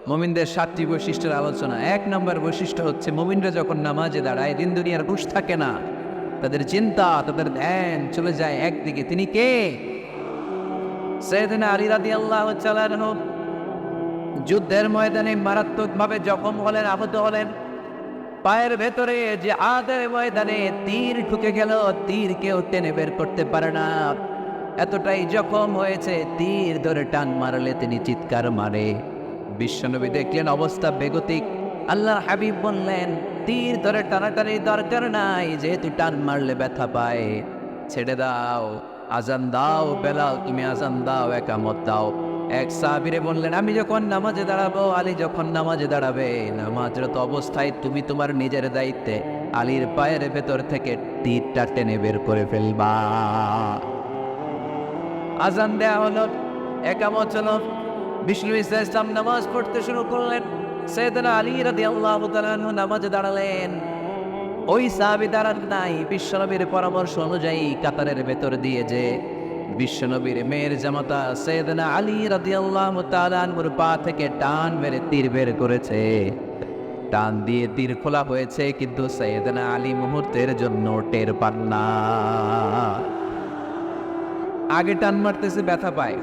মুমিনদের 7টি বৈশিষ্ট্যের আলোচনা। 1 নম্বর বৈশিষ্ট্য হচ্ছে মুমিনরা যখন নামাজে দাঁড়ায় দিন দুনিয়ার হুঁশ থাকে না, তাদের চিন্তা তাদের ধ্যান চলে যায় একদিকে। তিনি কে? সাইয়েদনা আলী রাদিয়াল্লাহু তাআলা আনহু যুদ্ধের ময়দানে মারাত্মকভাবে জখম হলেন, আহত হলেন। পায়ের ভেতরে যে আদের ময়দানে তীর ঢুকে গেল, তীর কেউ টেনে বের করতে পারে না, এতটাই জখম হয়েছে। তীর ধরে টান মারলে তিনি চিৎকার মারে। বিশ্বনবী দেখলেন অবস্থা বেগতিক। আল্লাহর হাবিব বললেন, তীর ধরে টানাটানির দরকার নাই, যেহেতু টান মারলে ব্যথা পায়, ছেড়ে দাও, আজান দাও বেলাল, তুমি আজান দাও, একামত দাও। এক সাহাবীরে বললেন, আমি যখন নামাজে দাঁড়াবো, আলী যখন নামাজে দাঁড়াবে, নামাজরত অবস্থায় তুমি তোমার নিজের দায়িত্বে আলীর পায়ের ভেতর থেকে তীরটা টেনে বের করে ফেলবা। আজান দেয়া হলো, একামত হলো, বিষ্ণু ইসলাম নামাজ পড়তে শুরু করলেন। সাইয়েদনা আলী রাদিয়াল্লাহু তাআলা আনহু নামাজে দাঁড়ালেন। ওই সাহাবী দাঁড়ান নাই, বিশ্বনবীর পরামর্শ অনুযায়ী কাতারের ভেতর দিয়ে যে বিশ্বনবীর মেয়ের জামাতা সাইয়েদনা আলী রাদিয়াল্লাহু তাআলা আনহুর পা থেকে টান মেরে তীর বের করেছে। টান দিয়ে তীর খোলা হয়েছে, কিন্তু সাইয়েদনা আলী মুহূর্তের জন্য টের পান না। আগে টান মারতেছে, ব্যথা পায়,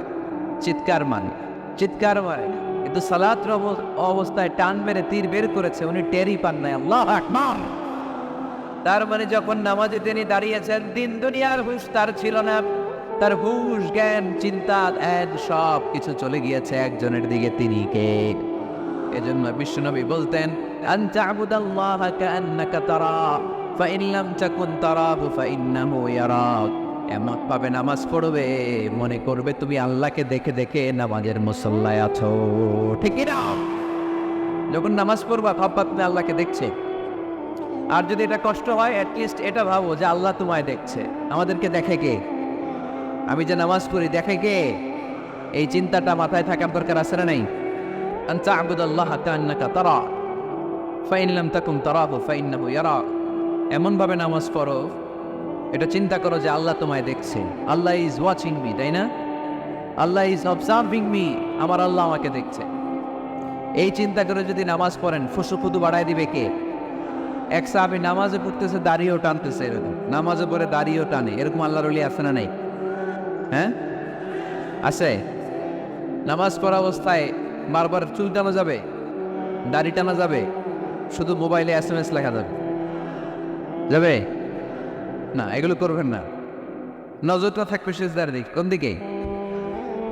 চিৎকার মারে, কিন্তু সালাতের অবস্থায় টান মেরে তীর বের করেছে, উনি টেরই পান নাই। আল্লাহু আকবার। তার মানে যখন নামাজে তিনি দাঁড়িয়েছেন, দিন দুনিয়ার হুঁশ তার ছিল না। তার হুঁশ, জ্ঞান, চিন্তা সব কিছু চলে গিয়েছে একজনের দিকে, তিনি কে? এজন্য বিশ্বনবী বলতেন, আনতা আবুদাল্লাহা কাআন্নাকা তারা ফাইন লাম তাকুন তারাহু ফাইন্নাহু ইয়ারাক। এমন ভাবে নামাজ পড়বে, মনে করবে তুমি আল্লাহকে দেখে দেখে নামাজের মুসল্লায় আছো। ঠিক না? যখন নামাজ পড়বা ভাববা তুমি আল্লাহকে দেখছে। আর যদি এটা কষ্ট হয়, অ্যাটলিস্ট এটা ভাবো যে আল্লাহ তোমায় দেখছে। আমাদেরকে দেখে কে? আমি যে নামাজ পড়ি দেখে কে? এই চিন্তাটা মাথায় থাকার দরকার আছে না নাই? আনতা আবুদাল্লাহা কাআন্নাকা তারা ফাইন লাম তাকুন তারাহু ফাইন্নাহু ইয়ারাক। এমন ভাবে নামাজ পড়ো, এটা চিন্তা করো যে আল্লাহ তোমায় দেখছে। আল্লাহ ইজ ওয়াচিং মি, তাই না? আল্লাহ ইজ অবজার্ভিং মি, আমার আল্লাহ আমাকে দেখছে। এই চিন্তা করে যদি নামাজ পড়েন, ফুসুফুদু বাড়ায় দিবে কে? এক সাহাবী নামাজে পড়তেছে, দাড়িও টানতেছে, এরকম নামাজে পড়ে দাড়িও টানে, এরকম আল্লাহর ওলি আছে না নাই? হ্যাঁ, আছে। নামাজ পড়া অবস্থায় বারবার চুল টানা যাবে, দাড়ি টানা যাবে, শুধু মোবাইলে SMS লেখা যাবে না, এগুলো করবেন না। নজরটা থাকবে সিজদার দিক। কোন দিকে?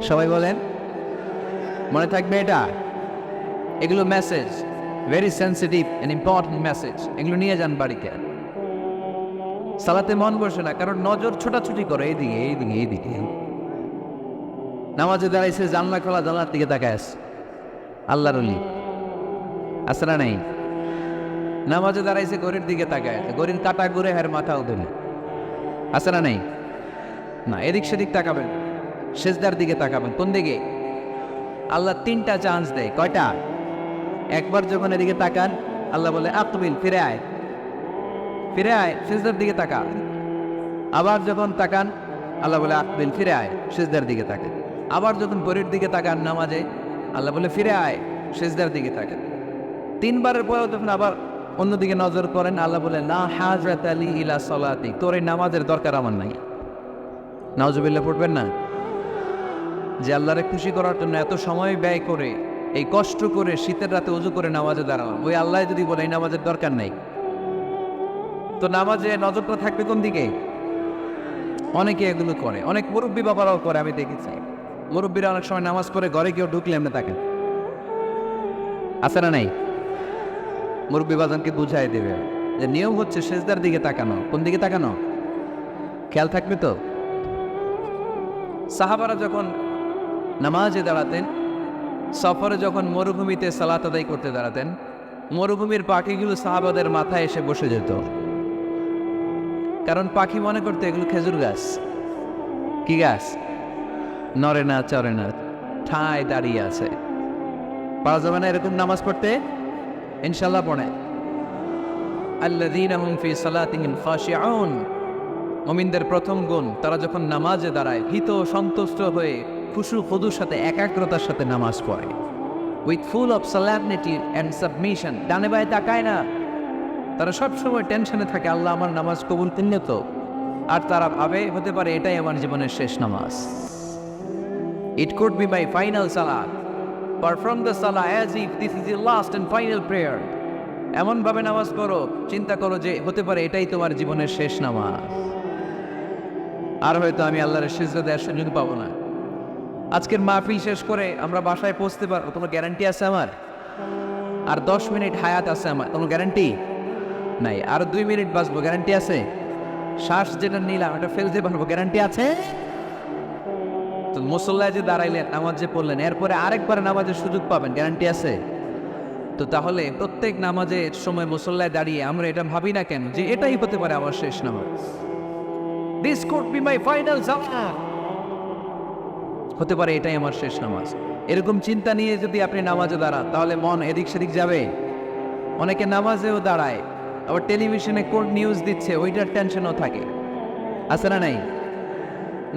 সবাই বলেন, মনে থাকবে এটা। এগুলো message, very sensitive and important message. এগুলো নিয়ে যান বাড়িতে। সালাতে মন বসে না, কারণ নজর ছোটাছুটি করে এইদিকে। নামাজে দাঁড়াইছে, জানলা খোলা, জানলার দিকে তাকায় আছে। আল্লাহর ওলি আছে না নাই? নামাজে দাঁড়াইছে, ঘড়ির দিকে তাকায় আছে, ঘড়ির কাটা ঘুরে হার মাথা উঠে আছে না নাই? না, এদিক সেদিক তাকাবেন, সেজদার দিকে তাকাবেন। কোন দিকে? আল্লাহ 3টা চান্স দেয়। কয়টা? একবার যখন এদিকে তাকান, আল্লাহ বলে আকবিল, ফিরে আয়, সেজদার দিকে তাকা। আবার যখন তাকান, আল্লাহ বলে আকবিল, ফিরে আয়, সেজদার দিকে তাকান। আবার যখন ঘড়ির দিকে তাকান নামাজে, আল্লাহ বলে ফিরে আয়, সেজদার দিকে তাকান। 3বারের পরেও যখন আবার অন্যদিকে নজর করেন, আল্লাহ বলে লা হাজরাতা লি ইলা সালাতি, তোর এই নামাজের দরকার আমার নাই। নাউজুবিল্লাহ পড়বেন না? যে আল্লাহরে খুশি করার জন্য এত সময় ব্যয় করে, এই কষ্ট করে শীতের রাতে ওযু করে নামাজে দাঁড়ানো, ওই আল্লাহ যদি বলে এই নামাজের দরকার নাই, তো নামাজে নজরটা থাকবে কোন দিকে? অনেকে এগুলো করে, অনেক মুরব্বী বাবারাও করে, আমি দেখেছি। মুরব্বীরা অনেক সময় নামাজ পড়ে ঘরে কেউ ঢুকলে এমনি তাকান, আছে না নাই? মুরব্বী বাজানকে বুঝাই দেবে যে নিয়ম হচ্ছে সেজদার দিকে তাকানো। কোন দিকে তাকানো? খেয়াল থাকবে তো? সাহাবারা যখন নামাজে দাঁড়াতেন, সফরে যখন মরুভূমিতে সালাত আদায় করতে দাঁড়াতেন, মরুভূমির পাখিগুলো সাহাবাদের মাথায় এসে বসে যেত। কারণ পাখি মনে করতে এগুলো খেজুর গাছ। কি গাছ? নড়ে না, চড়ে না, ঠায় দাঁড়িয়ে আছে। পারা যাবে না এরকম নামাজ পড়তে? ইনশাল্লাহ পড়ে। আল্লাযীনা হুম ফি সালাতিহিম খাশিউন, মুমিনদের প্রথম গুণ, তারা যখন নামাজে দাঁড়ায় ভীত সন্তুষ্ট হয়ে খুশু খুদুর সাথে, একাগ্রতার সাথে নামাজ পড়ে। With full of solemnity and submission. ডানে বায়ে তাকায় না, তারা সবসময় টেনশনে থাকে আল্লাহ আমার নামাজ কবুল করলে তো। আর তারা ভাবে হতে পারে এটাই আমার জীবনের শেষ নামাজ। It could be my final সালাত, পারফর্ম দ্য সালাহ as if this is your last and final prayer. এমনভাবে নামাজ করো, চিন্তা করো যে হতে পারে এটাই তোমার জীবনের শেষ নামাজ, আর হয়তো আমি আল্লাহর সিজদা দেওয়ার সুযোগ পাবো না। আজকের মাহফিল শেষ করে আমরা বাসায় পৌঁছতে পারবো, কোনো গ্যারান্টি আছে আমার? আর 10 মিনিট হায়াত আছে আমার, কোনো গ্যারান্টি নাই। আর 2 মিনিট বাঁচবো, গ্যারান্টি আছে? শ্বাস যেটা নিলাম এটা ফেলতে পারবো, গ্যারান্টি আছে? তো মুসল্লায় যে দাঁড়াইলেন, নামাজ যে পড়লেন, এরপরে আরেকবার নামাজের সুযোগ পাবেন, গ্যারান্টি আছে? তো তাহলে প্রত্যেক নামাজের সময় মুসল্লায় দাঁড়িয়ে আমরা এটা ভাবি না কেন যে এটাই হতে পারে আমার শেষ নামাজ? This could be my final সালাত, হতে পারে এটাই আমার শেষ নামাজ। এরকম চিন্তা নিয়ে যদি আপনি নামাজে দাঁড়ান তাহলে মন এদিক সেদিক যাবে। অনেকে নামাজেও দাঁড়ায়, আবার টেলিভিশনে কোন নিউজ দিচ্ছে ওইটার টেনশনও থাকে, আছে না নাই?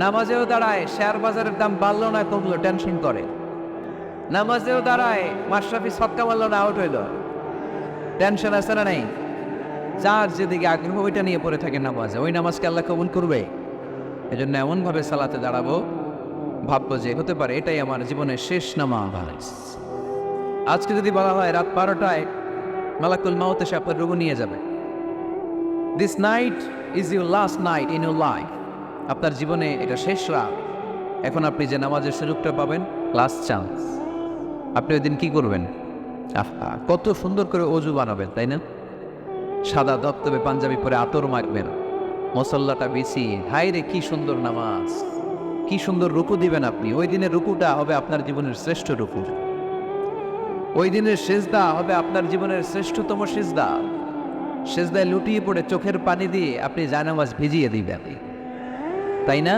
নামাজেও দাঁড়ায়, শেয়ার বাজারের দাম বাড়লো না কমলো টেনশন করে। নামাজেও দাঁড়ায়, মাশরাফি ছক্কা মারলো না আউট হইলো, টেনশন আছে না নাই? যার যেদিকে আগ্রহ ওইটা নিয়ে পড়ে থাকে নামাজে, ওই নামাজকে আল্লাহ কবুল করবে? এজন্য এমনভাবে সালাতে দাঁড়াবো, ভাববো যে হতে পারে এটাই আমার জীবনের শেষ নামাজ। আজকে যদি বলা হয় রাত 12টায় মালাকুল মাউত এসে আপনার রুহু নিয়ে যাবে, this night is your last night in your life, আপনার জীবনে এটা শেষ রাত, এখন আপনি যে নামাজের সুযোগটা পাবেন, লাস্ট চান্স, আপনি ওই দিন কি করবেন? কত সুন্দর করে অজু বানাবেন, তাই না? সাদা দপ্তবে পাঞ্জাবি পরে আতর মাখবেন, মসল্লাটা বিছিয়ে, হায় রে কি সুন্দর নামাজ, কি সুন্দর রুকু দিবেন আপনি। ওই দিনের রুকুটা হবে আপনার জীবনের শ্রেষ্ঠ রুকু, ওই দিনের সেজদা হবে আপনার জীবনের শ্রেষ্ঠতম সেজদা। সেজদায় লুটিয়ে পড়ে চোখের পানি দিয়ে আপনি জায়নামাজ ভিজিয়ে দিবেন, তাই না?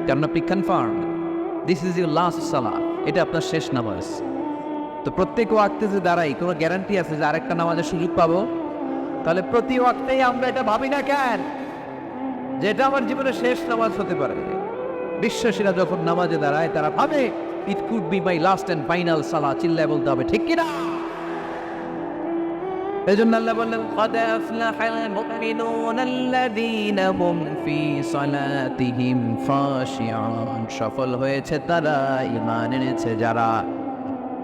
কারণ আপনি confirm this is your last সালাহ, এটা আপনার শেষ নামাজ। তো প্রত্যেক ওয়াক্তে যে দাঁড়াই, কোনো গ্যারান্টি আছে যে আরেকটা নামাজের সুযোগ পাবো? তাহলে প্রতি ওয়াক্তেই আমরা এটা ভাবি না কেন যে এটা আমার জীবনের শেষ নামাজ হতে পারে? বিশ্বাসীরা যখন নামাজে দাঁড়ায় তারা ভাবে it could be my last and final সালাহ, চিল্লায় বলতে হবে, ঠিক কিনা? এজন্য আল্লাহ বললেন قد أفلح المؤمنون الذين هم في صلاتهم خاشعون, সফল হয়েছে তারা, ঈমান এনেছে যারা।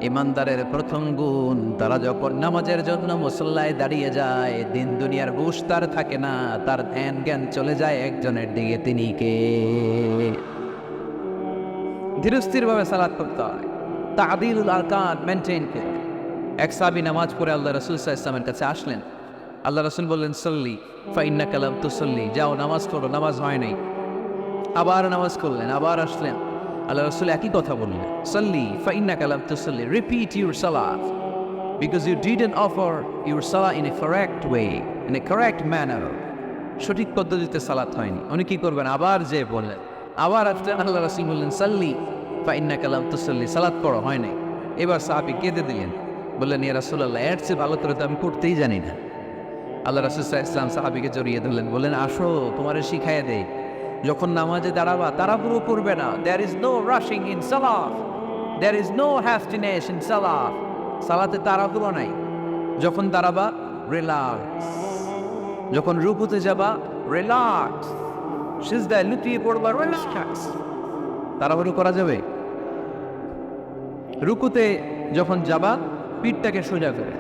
ঈমানদারের প্রথম গুণ, তারা যখন নামাজের জন্য মুসল্লায় দাঁড়িয়ে যায়, দিন দুনিয়ার হুঁশ তার থাকে না, তার ধ্যান জ্ঞান চলে যায় একজনের দিকে, তিনি কে? ধীরস্থিরভাবে সালাত করতে হয়, তা'দীলুল আরকান মেনটেইন করে। এক সাহাবী নামাজ পড়ে আল্লাহ রাসূল সাল্লাল্লাহু আলাইহি ওয়াসাল্লামের কাছে আসলেন। আল্লাহ রাসূল বললেন সল্লি ফাইন্নাকা লাম তুসল্লি, যাও নামাজ পড়ো, নামাজ হয় নাই। আবার নামাজ করলেন, আবার আসলেন, আল্লাহ রাসূল একই কথা বললেন, সল্লি ফাইন্নাকা লাম তুসল্লি, রিপিট ইউর সালাত because you didn't offer your সালাহ in a correct way, in a correct manner, সঠিক পদ্ধতিতে সালাত হয়নি। উনি কি করবেন? আবার যে বললেন, আবার আসলেন, আল্লাহ রাসূল বললেন সল্লি ফাইন্নাকা লাম তুসল্লি, সালাত পড়ো, হয় নাই। এবার সাহাবী কেঁদে দিলেন, বললেন ইয়া রাসূলুল্লাহ, এর চেয়ে ভালো করে তো আমি পড়তেই জানি না। আল্লাহ রাসূল সাল্লাল্লাহু আলাইহি ওয়াসাল্লাম সাহাবীকে জড়িয়ে ধরলেন, বললেন আসো তোমারে শিখাইয়া দেই, যখন নামাজে দাঁড়াবা তাড়াহুড়ো করবে না। There is no rushing in সালাত, there is no hastiness in সালাত, সালাতে তাড়াহুড়ো নাই। যখন দাঁড়াবা রিল্যাক্স, যখন রুকুতে যাবা রিল্যাক্স, সিজদায় লুটিয়ে পড়বা রিল্যাক্স। তাড়াহুড়ো করা যাবে? রুকুতে যখন যাবা পিঠটাকে সোজা করে,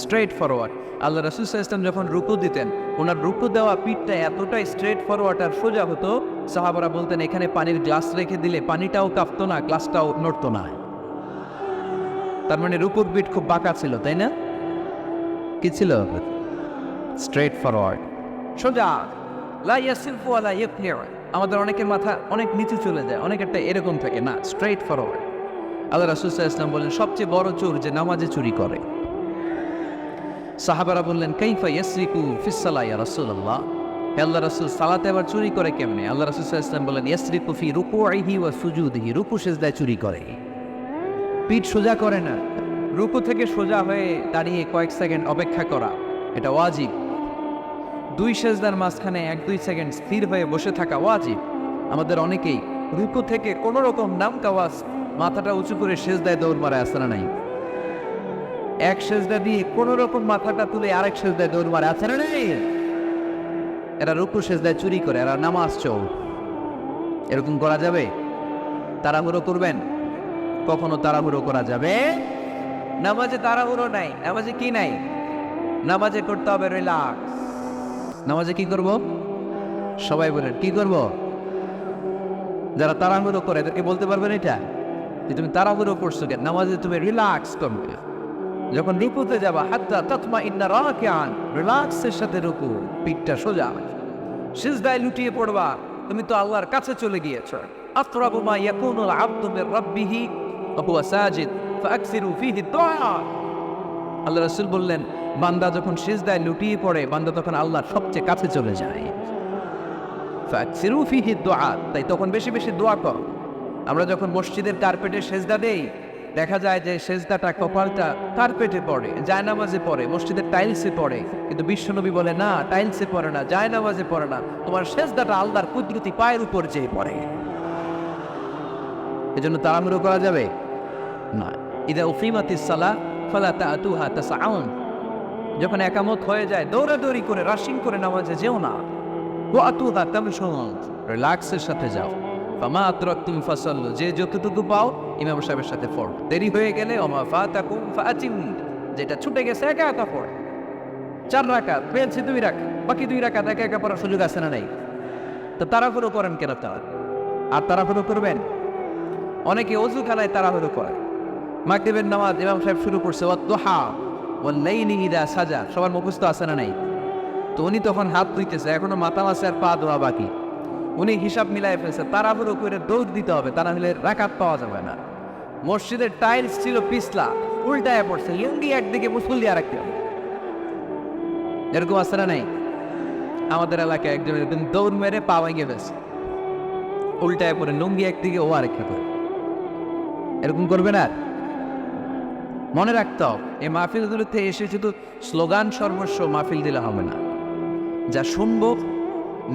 স্ট্রেট ফরওয়ার্ড। আল্লাহ রাসূল সাল্লাল্লাহু আলাইহি ওয়াসাল্লাম যখন রুকু দিতেন, ওনার রুকু দেওয়া পিঠটা এতটাই স্ট্রেট ফরওয়ার্ড আর সোজা হতো, সাহাবারা বলতেন এখানে পানির গ্লাস রেখে দিলে পানিটাও কাঁপতো না, গ্লাসটাও নড়তো না। তার মানে রুকুর পিঠ খুব বাঁকা ছিল, তাই না? কি ছিল? স্ট্রেট ফরওয়ার্ড, সোজা। লা ইয়াসিফু ওয়া লা ইয়াকনিউ, আমাদের অনেকের মাথা অনেক নিচু চলে যায়, অনেকেরটা এরকম থাকে না, স্ট্রেট ফরওয়ার্ড। আল্লাহ রাসূল সাল্লাল্লাহু আলাইহি ওয়াসাল্লাম বলেন সবচেয়ে বড় চোর যে নামাজে চুরি করে। সাহাবারা বললেন কাইফা ইয়াসরিকু ফিস সালাহ ইয়া রাসূলুল্লাহ, হে আল্লাহ রাসূল সালাতে আবার চুরি করে কেমনে? আল্লাহ রাসূল সাল্লাল্লাহু আলাইহি ওয়াসাল্লাম বলেন ইয়াসরিকু ফি রুকুইহি ওয়া সুজুদিহি, রুকু সিজদায় চুরি করে, পিঠ সোজা করে না। রুকু থেকে সোজা হয়ে দাঁড়িয়ে কয়েক সেকেন্ড অপেক্ষা করা এটা ওয়াজিব। দুই সিজদার মাঝখানে 1-2 সেকেন্ড স্থির হয়ে বসে থাকা ওয়াজিব। আমাদের অনেকেই রুকু থেকে কোনো রকম নামকাওয়াজ মাথাটা উঁচু করে সেজদায় দৌড় মারে, আছে না নাই? এক সেজদা দিয়ে কোন রকম মাথাটা তুলে আরেক সেজদায় দৌড় মারে, আছে না নাই? এরা রুকু সেজদায় চুরি করে, এরা নামাজ চোর। এরকম করা যাবে? তাড়াহুড়ো করবেন? কখনো তাড়াহুড়ো করা যাবে? নামাজে তাড়াহুড়ো নাই। নামাজে কি নাই? নামাজে করতে হবে রিল্যাক্স। নামাজে কি করব? সবাই বলেন কি করব? যারা তাড়াহুড়ো করে এদেরকে বলতে পারবেন এটা যে তুমি তাড়াহুড়ো করছো কেন? নামাজে তুমি রিল্যাক্স করবে। যখন রুকুতে যাবা হাত্তা তাতমাইন্না রাকিআন, রিল্যাক্সের সাথে রুকু, পিঠটা সোজা। সিজদায় লুটিয়ে পড়বা, তুমি তো আল্লাহর কাছে চলে গিয়েছো। আকরাবু মা ইয়াকুনুল আবদু মির রাব্বিহি ওয়া হুয়া সাজিদ ফাআকসিরু ফীহি দুআ। আল্লাহ রাসূল বললেন, বান্দা যখন সিজদায় লুটিয়ে পড়ে, বান্দা তখন আল্লাহর সবচেয়ে কাছে চলে যায়। ফাআকসিরু ফীহি দুআ, তাই তখন বেশি বেশি দোয়া কর। আমরা যখন মসজিদের কার্পেটে সেজদা দেই, দেখা যায় যে সেজদাটা কপালটা কার্পেটে পড়ে, জায়নামাজে পড়ে, মসজিদের টাইলসে পড়ে। কিন্তু বিশ্বনবী বলে না, টাইলসে পড়ে না, জায়নামাজে পড়ে না, তোমার সেজদাটা আল্লাহর কুদরতি পায়ের উপর যেয়ে পড়ে। এজন্য তাড়াহুড়ো করা যাবে না। ইদা উকিমাতিস সালাহ ফালা তাআতুহা তাসআউন, যখন একামত হয়ে যায় দৌড়াদৌড়ি করে রাশিং করে নামাজে যেও না। ওয়া আতুহা তামশুন, রিল্যাক্সের সাথে যাও। ফামা আতরাকতুম ফাসাল্লু, যে যতটুকু পাও ইমাম সাহেবের সাথে পড়ো। দেরি হয়ে গেলে ওমা ফাতাকুম ফাআতিম, যেটা ছুটে গেছে একা একা পড়। 4 রাকাত পেয়েছে 2 রাকাত, বাকি 2 রাকাত একা একা পড়ার সুযোগ আছে না নাই? তো তাড়াহুড়ো করেন কেন তারা? আর তাড়াহুড়ো করবেন? অনেকে ওযুখানায় তাড়াহুড়ো করে। মাগরিবের নামাজ ইমাম সাহেব শুরু করছে, ওয়াদ-দুহা ওয়াল-লাইলি ইযা সাজা, সবার মুখস্থ আছে না নাই? তো উনি তখন হাত ধুইতেছে, এখনো মাথা মাসে আর পা ধোয়া বাকি। উনি হিসাব মিলাই ফেলছে, তাড়াহুড়ো করে দৌড় দিতে হবে, তা না হলে রাকাত পাওয়া যাবে না। মসজিদের টাইলস ছিল পিছলা, উল্টায় পড়ছে, লুঙ্গি একদিকে মুসল্লি আর একদিকে। এরকম আছে না নাই? আমাদের এলাকায় একজন এরকম দৌড় মেরে পা ভেঙে ফেলছে, উল্টায় পড়ে লুঙ্গি একদিকে ও আরেকটা করে। এরকম করবে না। মনে রাখতে হবে, এই মাহফিলগুলোতে এসে শুধু স্লোগান সর্বস্ব মাহফিল দিলে হবে না। যা শুনবো,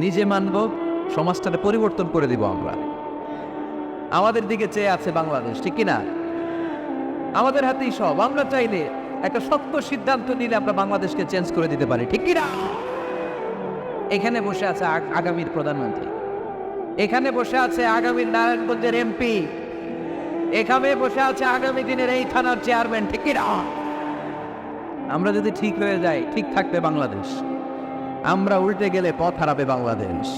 নিজে মানবো, সমাজটাকে পরিবর্তন করে দিব আমরা। আমাদের দিকে চেয়ে আছে বাংলাদেশ, ঠিক কিনা? আমাদের হাতেই সব। আমরা চাইলে একটা শক্ত সিদ্ধান্ত নিলে আমরা বাংলাদেশকে চেঞ্জ করে দিতে পারি, ঠিক কিনা? এখানে বসে আছে আগামীর প্রধানমন্ত্রী, এখানে বসে আছে আগামীর নারায়ণগঞ্জের এমপি, এখানে বসে আছে আগামী দিনের এই থানার চেয়ারম্যান, ঠিক কিনা? আমরা যদি ঠিক হয়ে যাই, ঠিক থাকবে বাংলাদেশ। আমরা উল্টে গেলে পথ হারাবে বাংলাদেশ।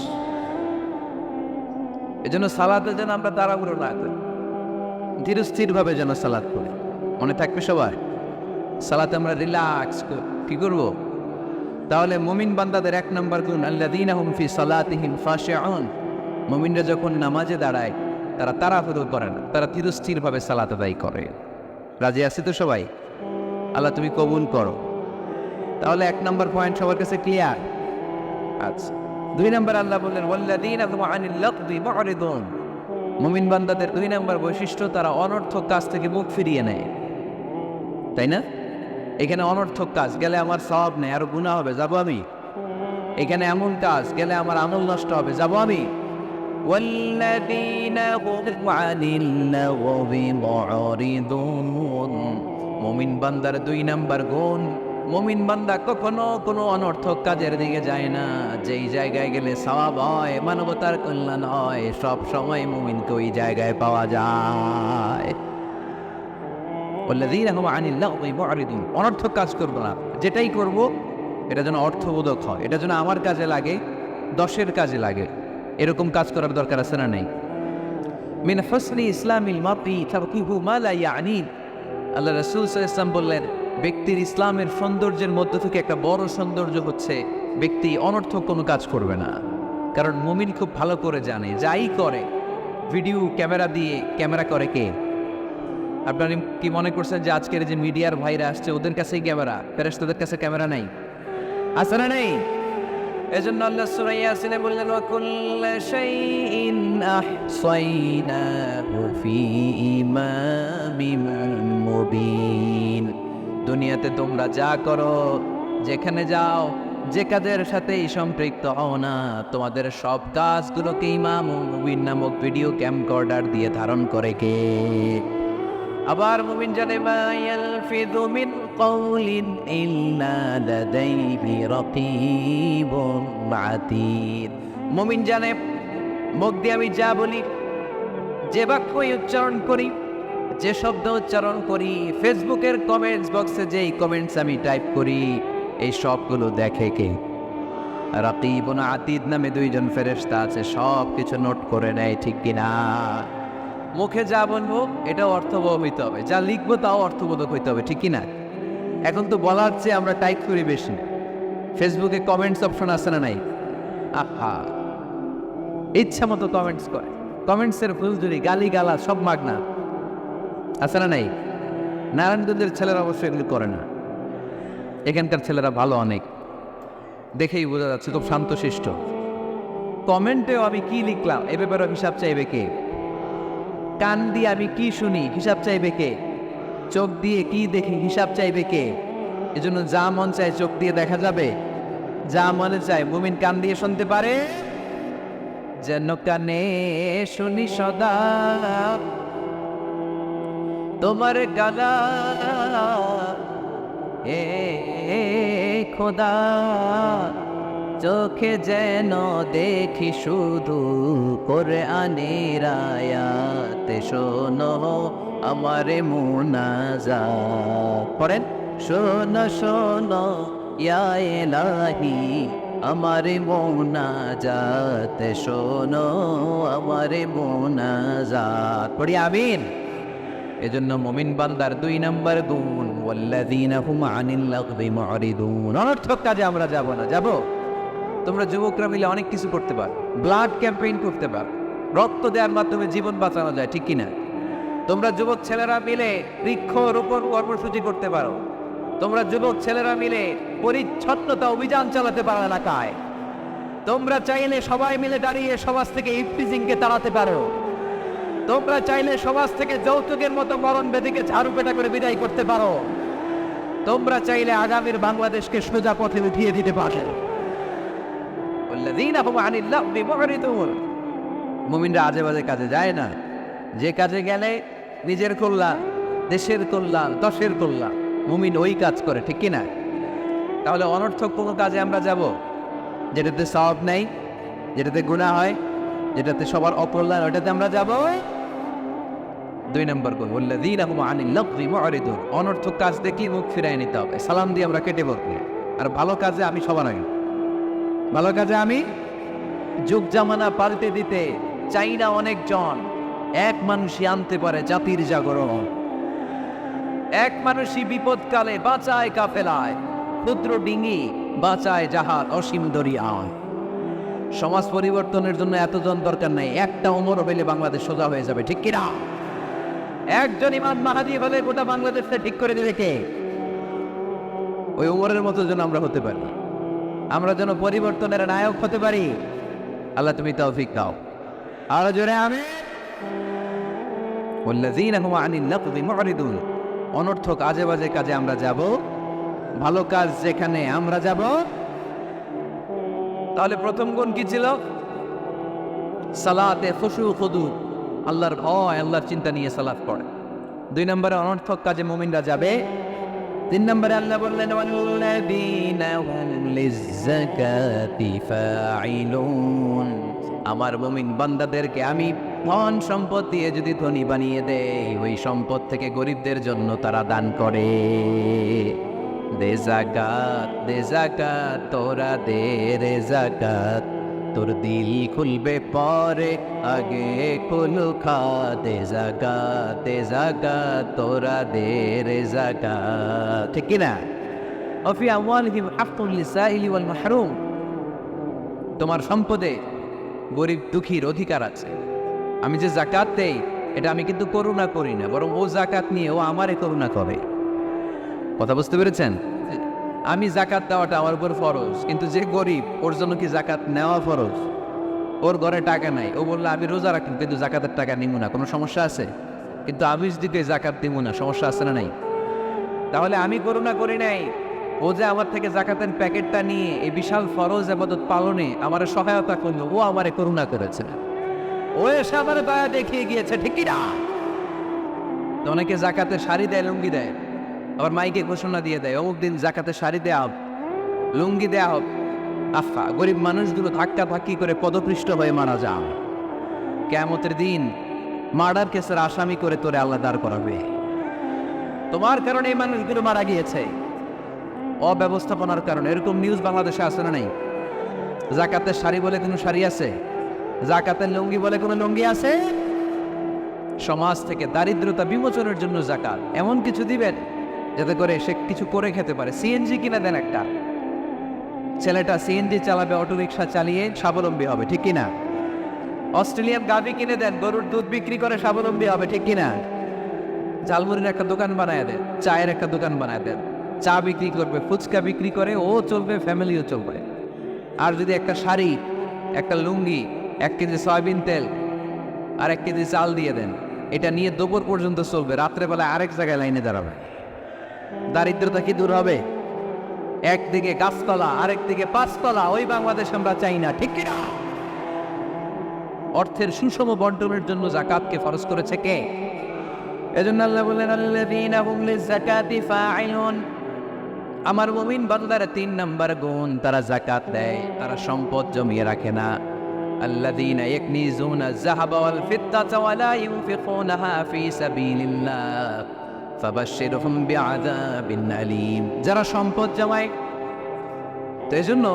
এজন্য সালাতে যেন আমরা তাড়াহুড়ো না করি, ধীরস্থির ভাবে যেন সালাত করি। মনে থাকবে সবার, সালাতে আমরা রিল্যাক্স কি করব? তাহলে মুমিন বান্দাদের 1 নম্বর গুণ, আল্লাযীনা হুম ফি সালাতিহিম খাশিউন। মুমিনরা যখন নামাজে দাঁড়ায় তারা তাড়াহুড়ো করে না, তারা ধীরস্থির ভাবে সালাত আদায় করে। রাজি আছে তো সবাই? আল্লাহ তুমি কবুল করো। তাহলে 1 নম্বর পয়েন্ট সবার কাছে ক্লিয়ার? আচ্ছা, 2 নম্বর আল্লাহ বললেন ওয়াল্লাযীনা হুম আনিল লাগবি মুরিদুন। মুমিন বান্দাদের 2 নম্বর বৈশিষ্ট্য, তারা অনর্থক কাজ থেকে মুখ ফিরিয়ে নেয়। তাই না? এখানে অনর্থক কাজ গেলে আমার সওয়াব নেই, আরো গুনাহ হবে, যাবো আমি? এখানে এমন কাজ গেলে আমার আমল নষ্ট হবে, যাবো আমি? ওয়াল্লাযীনা হুম আনিল লাগবি মুরিদুন। মুমিন বান্দার 2 নম্বর গুণ, মুমিন বান্দা কখনো কোনো অনর্থক কাজের দিকে যায় না। যেই জায়গায় গেলে সওয়াব হয়, মানবতার কল্যাণ হয়, সব সময় মুমিনকে ওই জায়গায় পাওয়া যায়। ওয়াল্লাযীনা হুম আনিল লাগবি মুরিদুন, অনর্থক কাজ করব না। যেটাই করব এটা যেন অর্থবোধক হয়, এটা যেন আমার কাজে লাগে, 10-এর কাজে লাগে। এরকম কাজ করার দরকার আছে না নাই? মিন হুসনি ইসলামিল মারই তারকুহু মা লা ইয়ানি। আল্লাহ রাসূল সাল্লাল্লাহু আলাইহি ওয়াসাল্লাম বললেন, ব্যক্তির ইসলামের সৌন্দর্যের মধ্য থেকে একটা বড় সৌন্দর্য হচ্ছে ব্যক্তি অনর্থক কোনো কাজ করবে না। কারণ মুমিন খুব ভালো করে জানে, যাই করে ভিডিও ক্যামেরা দিয়ে, ক্যামেরা করে কে? আপনারা কি মনে করছেন যে আজকের যে মিডিয়ার ভাইরা আসছে ওদের কাছেই ক্যামেরা? ফেরেশতাদের কাছে ক্যামেরা নাই? আছে না নাই? এজন্য আল্লাহ সূরা ইয়াসিনে বললেন ওয়া কুল্লা শাইইন আহসাইনাহু ফি ইমামিম মুবিন। দুনিয়াতে তোমরা যা করো, যেখানে যাও, যে কাজের সাথেই সম্পৃক্ত হও না, তোমাদের সব কাজগুলোকে ইমাম ও মুবিন নামক ভিডিও ক্যামকর্ডার দিয়ে ধারণ করে কে? আবার মুমিন জানে মা ইয়ালফিযু মিন কাউলিন ইল্লা লাদাইহি রাকীবুন আতীদ। মুমিন জানে মুখ দিয়ে আমি যা বলি, যে বাক্যই উচ্চারণ করি, যে শব্দ উচ্চারণ করি, ফেসবুকের কমেন্টস বক্সে যেই কমেন্টস আমি টাইপ করি, এই সবগুলো দেখে কে? রাকীবুন আতীদ নামে দুইজন ফেরেশতা আছে, সব কিছু নোট করে নেয়, ঠিক কিনা? মুখে যা বলবো এটাও অর্থবহ হইতে হবে, যা লিখবো তাও অর্থবোধক হইতে হবে, ঠিক কিনা? এখন তো বলার চেয়ে আমরা টাইপ করি বেশি। ফেসবুকে কমেন্টস অপশন আছে না নাই? আহা, ইচ্ছা মতো কমেন্টস করে, কমেন্টসের ফুলঝুরি, গালি গালা সব মাগনা, আছে না নাই? নারায়ণগঞ্জের ছেলেরা অবশ্যই এগুলো করে না, এখানকার ছেলেরা ভালো অনেক, দেখেই বোঝা যাচ্ছে খুব শান্তশিষ্ট। কমেন্টেও আমি কি লিখলাম এ ব্যাপারে হিসাব চাইবে কে? কান দিয়ে আমি কি শুনি হিসাব চাইবে কে? চোখ দিয়ে কি দেখি হিসাব চাইবে কে? এজন্য যা মন চায় চোখ দিয়ে দেখা যাবে, যা মনে চায় মুমিন কান দিয়ে শুনতে পারে, যেন কানে শুনি সদা তোমার গালা এ খোদা, চোখে যেন দেখি শুধু কোরআনের আয়াত, শোনো আমারে মুনাজাত। পড়েন, শোনো শোনো ইয়া ইলাহি আমারে মুনাজাত, শোনো আমারে মুনাজাত। পড়ি আমিন। এজন্য মুমিন বান্দার 2 নম্বর গুণ, ওয়াল্লাযীনা হুম আনিল লাগবি মুরিদুন। অনর্থক কাজে আমরা যাব না। যাব? তোমরা যুবকরা মিলে অনেক কিছু করতে পারো, ব্লাড ক্যাম্পেইন করতে পারো, রক্ত দেওয়ার মাধ্যমে জীবন বাঁচানো যায়, ঠিক কিনা? তোমরা যুবক ছেলেরা মিলে বৃক্ষ রোপণ কর্মসূচি করতে পারো, তোমরা যুবক ছেলেরা মিলে পরিচ্ছন্নতা অভিযান চালাতে পারো এলাকায়। তোমরা চাইলে সবাই মিলে দাঁড়িয়ে সমাজ থেকে ইফটিজিংকে তাড়াতে পারো। তোমরা চাইলে সমাজ থেকে যৌতুকের মতো মরণ ব্যাধিকে ঝাড়ু পেটা করে বিদায় করতে পারো। তোমরা চাইলে আগামীর বাংলাদেশকে সোজা পথে উঠিয়ে দিতে পারো। মুমিনরা আজে বাজে কাজে যায় না, যে কাজে গেলে নিজের কল্যাণ, দেশের কল্যাণ, দশের কল্যাণ, মুমিন ওই কাজ করে, ঠিক কিনা? তাহলে অনর্থক কোনো কাজে আমরা যাব যেটাতে সওয়াব নেই, যেটাতে গুনাহ হয়, যেটাতে সবার অকল্যাণ, ওটাতে আমরা যাব? 2 নম্বর গুণ, ওয়াল্লাযীনা হুম আনিল লাগবি মুরিদুন। অনর্থক কাজ দেখি মুখ ফিরায় নিতে হবে, সালাম দিয়ে আমরা কেটে বলবো। আর ভালো কাজে আমি সবার আগে, ভালো কাজে আমি যুগ জামানা পাল্টে দিতে চাই না অনেকজন। এক মানুষই আনতে পারে জাতির জাগরণ, এক মানুষই বিপদকালে বাঁচায় কাফেলায়, ক্ষুদ্র ডিঙি বাঁচায় জাহাজ অসীম দরিয়ায়। সমাজ পরিবর্তনের জন্য এতজন দরকার নাই, একটা ওমর হইলে বাংলাদেশ সোজা হয়ে যাবে, ঠিক কিনা? একজন ইমাম মাহাদি হলে গোটা বাংলাদেশটা ঠিক করে দেবে কে? ওই ওমরের মতো যেন আমরা হতে পারি, আমরা যেন পরিবর্তনের নায়ক হতে পারি। আল্লাহ তুমি তৌফিক দাও। আর জোরে আমিন। ওয়াল্লাযীনা হুম আনিল লাগবি মুরিদুন। অনর্থক আজে বাজে কাজে আমরা যাব, ভালো কাজ যেখানে আমরা যাব। তাহলে প্রথম গুণ কি ছিল? সালাতে খুশু খুদু, আল্লাহর ভয়, আল্লাহর চিন্তা নিয়ে সালাত পড়ে। 2 নম্বরে অনর্থক কাজে মুমিনরা যাবে। 3 নম্বরে আল্লাহ বললেন, ওয়াল্লাযীনা হুম লিয-যাকাতি ফাঈলুন। আমার মুমিন বান্দাদেরকে আমি ধন সম্পদ দিয়ে যদি ধনী বানিয়ে দেই, ওই সম্পদ থেকে গরিবদের জন্য তারা দান করে। দে যাকাত, দে যাকাত, তোরা দে রে যাকাত, তোর দিল খুলবে পরে, আগে খুলু খা। দে যাকাত, দে যাকাত, তোরা দে রে যাকাত, ঠিক কিনা? ওয়াফি আমওয়ালিহিম হাক্কুল লিসাইলি ওয়াল মাহরুম। তোমার সম্পদে গরিব দুঃখীর অধিকার আছে। আমি যে যাকাত দেই, এটা আমি কিন্তু করুণা করি না, বরং ও যাকাত নিয়ে ও আমারে করুণা করে। কথা বুঝতে পেরেছেন? আমি যাকাত দেওয়াটা আমার উপর ফরজ, কিন্তু যে গরিব ওর জন্য কি যাকাত নেওয়া ফরজ? ওর ঘরে টাকা নাই, ও বললো আমি রোজা রাখি কিন্তু যাকাতের টাকা নিব না, কোনো সমস্যা আছে? কিন্তু আমি যদি জাকাত দিব না, সমস্যা আছে না নাই? তাহলে আমি করুণা করি নাই, ও যে আমার থেকে জাকাতের প্যাকেটটা নিয়ে এই বিশাল ফরজ ইবাদত পালনে আমার সহায়তা করলো, ও আমারে করুণা করেছে, ও এসে আমার দয়া দেখিয়ে গিয়েছে, ঠিক কি না? তো অনেকে জাকাতের শাড়ি দেয়, লুঙ্গি দেয়, আবার মাইকে ঘোষণা দিয়ে দেয় অমুক দিন জাকাতের শাড়ি দেয়া হোক, লুঙ্গি দেয়া হোক। আফা, গরিব মানুষগুলো ধাক্কা ধাক্কি করে পদপৃষ্ট হয়ে মারা যান। কিয়ামতের দিন মার্ডার কেসের আসামি করে তোরে আল্লাহ দাঁড় করাবে। তোমার কারণে এই মানুষগুলো মারা গিয়েছে, অব্যবস্থাপনার কারণে। এরকম নিউজ বাংলাদেশে আছে না নাই? জাকাতের শাড়ি বলে কোনো শাড়ি আছে? জাকাতের লুঙ্গি বলে কোনো লুঙ্গি আছে? সমাজ থেকে দারিদ্রতা বিমোচনের জন্য জাকাত এমন কিছু দিবেন যাতে করে সে কিছু করে খেতে পারে। সিএনজি কিনে দেন একটা, ছেলেটা সিএনজি চালাবে, অটোরিকশা চালিয়ে স্বাবলম্বী হবে, ঠিক কিনা? অস্ট্রেলিয়ান গাভি কিনে দেন, গরুর দুধ বিক্রি করে স্বাবলম্বী হবে, ঠিক কিনা? ঝালমুড়ির একটা দোকান বানায় দেন, চায়ের একটা দোকান বানায় দেন, চা বিক্রি করবে, ফুচকা বিক্রি করে, ও চলবে, ফ্যামিলিও চলবে। আর যদি একটা শাড়ি, একটা লুঙ্গি, 1 কেজি সয়াবিন তেল আর 1 কেজি চাল দিয়ে দেন, এটা নিয়ে দুপুর পর্যন্ত চলবে, রাত্রেবেলায় আরেক জায়গায় লাইনে দাঁড়াবে। দারিদ্রতা কি দূর হবে? একদিকে গাছতলা, আরেকদিকে 5 তলা, ওই বাংলাদেশ আমরা চাই না, ঠিক কিনা? অর্থের সুষম বন্টনের জন্য যাকাতকে ফরজ করেছে কে? এজন্য আল্লাহ বলেন, আল্লাযীনা হুম লিয-যাকাতি ফাঈলুন। আমার মুমিন বান্দারা 3 নাম্বার গুণ, তারা যাকাত দেয়, তারা সম্পদ জমিয়ে রাখে না। আল্লাযীনা ইয়াকনিজুনা আয-যাহাবা ওয়াল-ফিদ্দাতা ওয়া লা ইউনফিকুনাহা ফী সাবিলিল্লাহ ফাবাশশিরহুম বিআযাবিন আলীম। যারা সম্পদ জমায়, তো এজন্য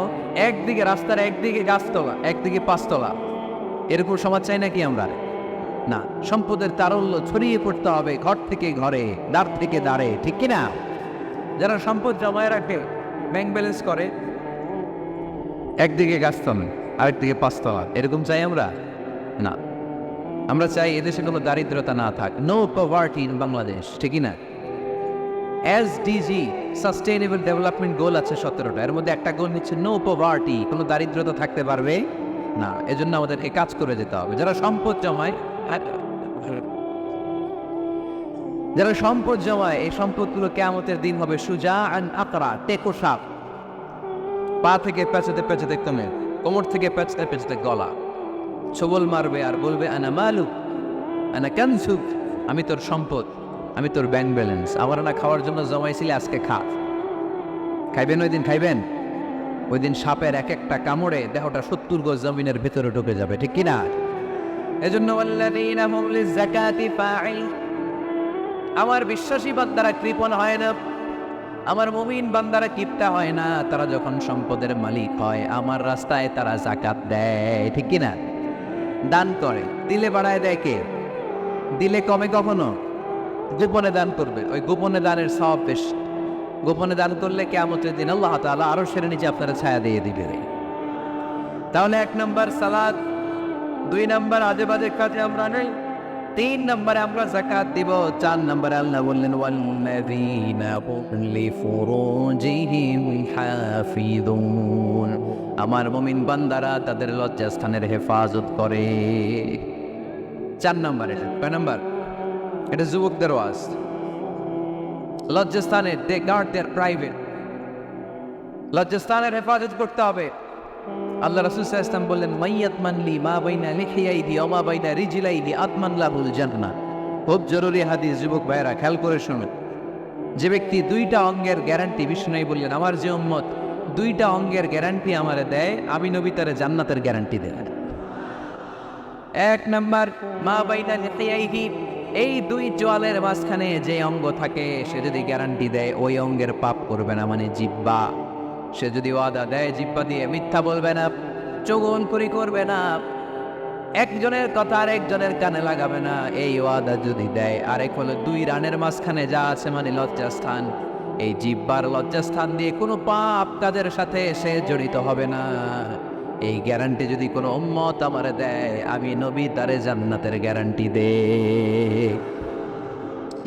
একদিকে রাস্তার একদিকে গাছতলা, একদিকে 5 তলা, এরকম সমাজ চাই নাকি আমরা? না, সম্পদের তারল্য ছড়িয়ে পড়তে হবে ঘর থেকে ঘরে, দ্বার থেকে দ্বারে, ঠিক কিনা? যারা সম্পদ জমায় রাখে, ব্যাংক ব্যালেন্স করে, একদিকে গাছতলা আরেকদিকে 5 তলা, এরকম চাই আমরা? না, আমরা চাই এদেশে কোনো দারিদ্রতা না থাক, নো পভার্টি ইন বাংলাদেশ, ঠিক না? এসডিজি সাস্টেইনেবল ডেভেলপমেন্ট গোল আছে 17টা, এর মধ্যে একটা গোল নিচ্ছে নো পভার্টি, কোনো দারিদ্রতা থাকতে পারবে না। এজন্য আমাদেরকে কাজ করে যেতে হবে। যারা সম্পদ জমায়, এই সম্পদগুলো কিয়ামতের দিন হবে সুজাআন আকরা, টেকো সাপ, পা থেকে পেঁচাতে পেঁচাতে কমে, কোমর থেকে পেঁচাতে পেঁচাতে গলা, ছবল মারবে আর বলবে, আনা মালুক আনা কানসুক, আমি তোর সম্পদ, আমি তোর ব্যাংক ব্যালেন্স, আমার না খাওয়ার জন্য জমাইছিলি, আজকে খা। খাইবেন ওই দিন? খাইবেন? ওই দিন সাপের এক একটা কামড়ে দেহটা 70 গজ জমিনের ভিতরে ঢুকে যাবে, ঠিক কিনা? এজন্য আল্লাযীনা হুম লিয-যাকাতি ফাঈল। আমার বিশ্বাসী বান্দারা কৃপণ হয় না, আমার মুমিন বান্দারা কিপটা হয় না। তারা যখন সম্পদের মালিক হয়, আমার রাস্তায় তারা যাকাত দেয়, ঠিক কিনা? দান করে, দিলে বাড়ায় দেয় কে? দিলে কমে কখনো? গোপনে দান করবে, ওই গোপনে দানের সওয়াব বেশি। গোপনে দান করলে কিয়ামতের দিন আল্লাহ তাআলা আরশের নিচে আপনারা ছায়া দিয়ে দিবে। তাহলে 1 নাম্বার সালাত, 2 নাম্বার আজে বাজে কাজে আমরা নেই, 3 নাম্বারে আমরা যাকাত দিব, 4 নাম্বারে আল্লাহ বললেন, ওয়াল্লাযীনা হুম লিফুরুজিহিম হাফিযুন। আমার মুমিন বান্দারা তাদের লজ্জাস্থানের হেফাজত করে। 4 নাম্বার। এটা কয় নাম্বার? এটা যুবকদের ওয়াজ। লজ্জাস্থানের, দে গার্ড দেয়ার প্রাইভেট, লজ্জাস্থানের হেফাজত করতে হবে। আল্লাহ রাসূল সাল্লাল্লাহু আলাইহি ওয়াসাল্লাম বললেন, মাইয়াতমানলি মা বাইনা লিহিয়াইহি ওয়া মা বাইনা রিজলাইহি আতমান লাহুল জান্নাহ। খুব জরুরি হাদিস, যুবক ভাইরা খেয়াল করে শুনুন। যে ব্যক্তি 2টা অঙ্গের গ্যারান্টি, বিষ্ণু বললেন, আমার যে উম্মত 2টা অঙ্গের গ্যারান্টি আমারে দেয়, আমি নবী তারে জান্নাতের গ্যারান্টি দেয়। 1 নাম্বার, মা বাইনা লিহিয়াইহি, এই 2 জোয়ালের মাঝখানে যে অঙ্গ থাকে, সে যদি গ্যারান্টি দেয় ওই অঙ্গের পাপ করবে না, মানে জিহ্বা। সে যদি ওয়াদা দেয়, জিহ্বা দিয়ে মিথ্যা বলবে না, চুগলখড়ি করবে না, একজনের কথা আরেকজনের কানে লাগাবে না, এই ওয়াদা যদি দেয়। আরেক হলো 2 রানের মাঝখানে যা আছে, মানে লজ্জাস্থান, এই জিহ্বার লজ্জাস্থান দিয়ে কোনো পাপ কাজের সাথে সে জড়িত হবে না। এই গ্যারান্টি যদি কোনো উম্মত আমারে দেয়, আমি নবী তারে জান্নাতের গ্যারান্টি দে।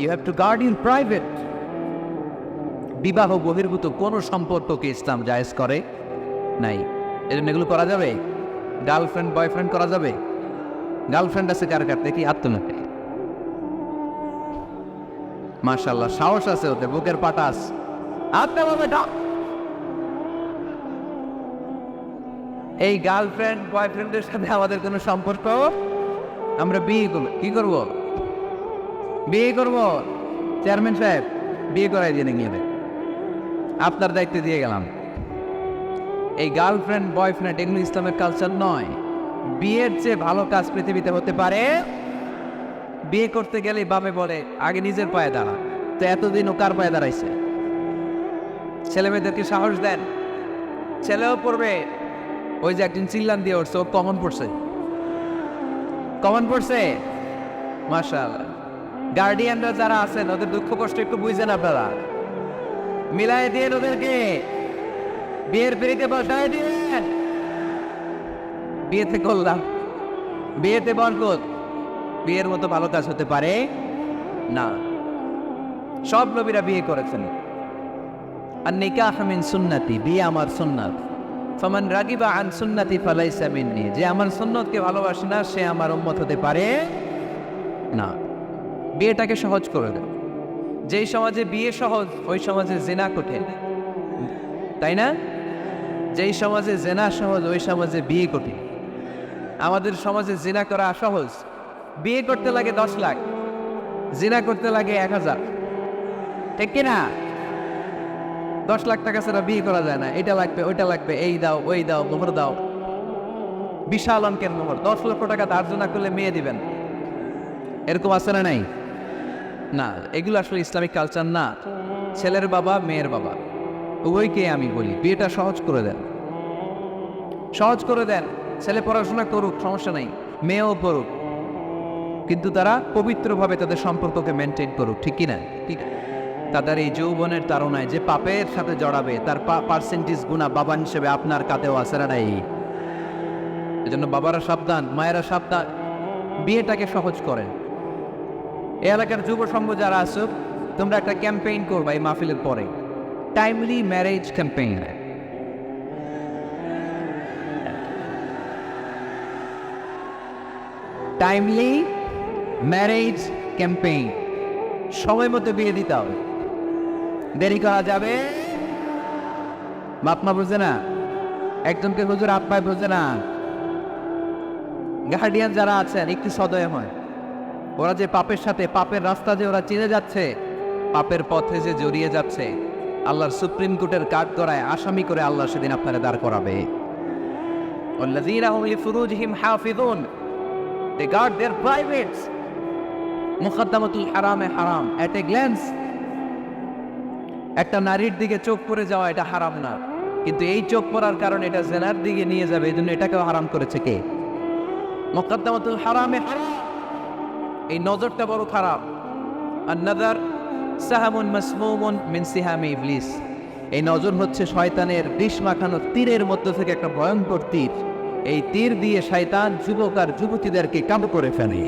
You have to guard in private. বিবাহ বহির্ভূত কোনো সম্পর্ককে ইসলাম জায়েজ করে নাই। এজন্য এগুলো করা যাবে? গার্লফ্রেন্ড বয়ফ্রেন্ড করা যাবে? গার্লফ্রেন্ড আছে কার কার? দেখি আত্মনাতে, মাশাআল্লাহ, সাহস আছে ওদের, বুকের পাটাস। আত্মা বাবা ডাক এই গার্লফ্রেন্ড বয়ফ্রেন্ডের সাথে আমাদের কোনো সম্পর্ক, আমরা বিয়ে করব। কি করব? বিয়ে করব। চেয়ারম্যান সাহেব বিয়ে করাই দিয়ে গেলে আপনার দায়িত্বে দিয়ে গেলাম। এই গার্লফ্রেন্ড বয়ফ্রেন্ড এগুলো ইসলামের কালচার নয়। বিয়ের চেয়ে ভালো কাজ পৃথিবীতে হতে পারে? বিয়ে করতে গেলে বামে বলে আগে নিজের পায়ে দাঁড়া। তো এতদিন ও কার পায়ে দাঁড়াইছে? ছেলে মেয়েদেরকে সাহস দেন, ছেলেও পড়বে। ওই যে একদিন চিল্লান দিয়ে উঠছে, ও কমন পড়ছে, কমন পড়ছে। মাশাআল্লাহ। গার্ডিয়ানরা যারা আছেন ওদের দুঃখ কষ্ট একটু বুঝেন আপনারা, মিলাই দিয়ে ওদেরকে বিয়ের পিড়িতে বসায় দিলেন। বিয়েতে করলাম, বিয়েতে বরকত। বিয়ের মতো ভালো কাজ হতে পারে না। সব নবীরা বিয়ে করেছেন। আর নিকাহ মিন সুন্নতি, বিয়ে আমার সুন্নাত। ফামান রাগিবা আন সুন্নতি ফালাইসা মিন্নি, যে আমার সুন্নতকে ভালোবাসে না সে আমার উম্মত হতে পারে না। বিয়েটাকে সহজ করে দেন। যেই সমাজে বিয়ে সহজ ওই সমাজে জিনা কঠিন, তাই না? যেই সমাজে জিনা সহজ ওই সমাজে বিয়ে কঠিন। আমাদের সমাজে জিনা করা সহজ, বিয়ে করতে লাগে 10 লাখ, জিনা করতে লাগে 1000। ঠিক কিনা? 10 লাখ টাকা ছাড়া বিয়ে করা যায় না। এটা লাগবে, ওইটা লাগবে, এই দাও, ওই দাও, মোহর দাও। বিশাল অঙ্কের মোহর। 10 লক্ষ টাকা ধার্য না করলে মেয়ে দিবেন, এরকম আছে না? নাই না, এগুলো আসলে ইসলামিক কালচার না। ছেলের বাবা মেয়ের বাবা উভয়কে আমি বলি বিয়েটা সহজ করে দেন, সহজ করে দেন। ছেলে পড়াশোনা করুক, সমস্যা নাই, মেয়েও পড়ুক, কিন্তু তারা পবিত্রভাবে তাদের সম্পর্ককে মেনটেন করুক। ঠিক কিনা? ঠিক। তাদের এই যৌবনের তাড়নায় যে পাপের সাথে জড়াবে তার পার্সেন্টেজ গুণা বাবা হিসেবে আপনার কাতেও আছে না নাই? এজন্য বাবারা সাবধান, মায়েরা সাবধান, বিয়েটাকে সহজ করেন। এই এলাকার যুব সংঘ যারা আছো, তোমরা একটা ক্যাম্পেইন করবা এই মাহফিলের পরে, timely marriage campaign. Timely marriage campaign. সময় মতো বিয়ে দিতে হবে, দেরি করা যাবে। বাপ মা বোঝে না, একজনকে হুজুর আপ্পায় বোঝে না। গার্ডিয়ান যারা আছেন একটু সদয় হয়। ওরা যে পাপের সাথে, পাপের রাস্তা যে ওরা চিনে যাচ্ছে, পাপের পথে যে জড়িয়ে যাচ্ছে, আল্লাহর সুপ্রিম কোর্টের কাঠ করায় আসামি করে আল্লাহ সেদিন আপনারা দাঁড় করাবে। ওয়াল্লাযীনা হুম লিফুরুজিহিম হাফিযুন, they guard their privates। মুকদ্দামাতুল হারামে হারাম। এট এ গ্ল্যান্স একটা নারীর দিকে চোখ পড়ে যাওয়া এটা হারাম না, কিন্তু এই চোখ পড়ার কারণে এটা জেনার দিকে নিয়ে যাবে, এই জন্য এটাকেও হারাম করেছে কে? মুকদ্দামাতুল হারামে হারাম। এই নজরটা বড় খারাপ। আন-নাযার সাহামুন মাসমুমুন মিন সিহামি ইবলিস। এই নজর হচ্ছে শয়তানের বিষ মাখানো তীরের মধ্যে থেকে একটা ভয়ঙ্কর তীর। এই তীর দিয়ে শয়তান যুবক আর যুবতীদেরকে কাবু করে ফেলে।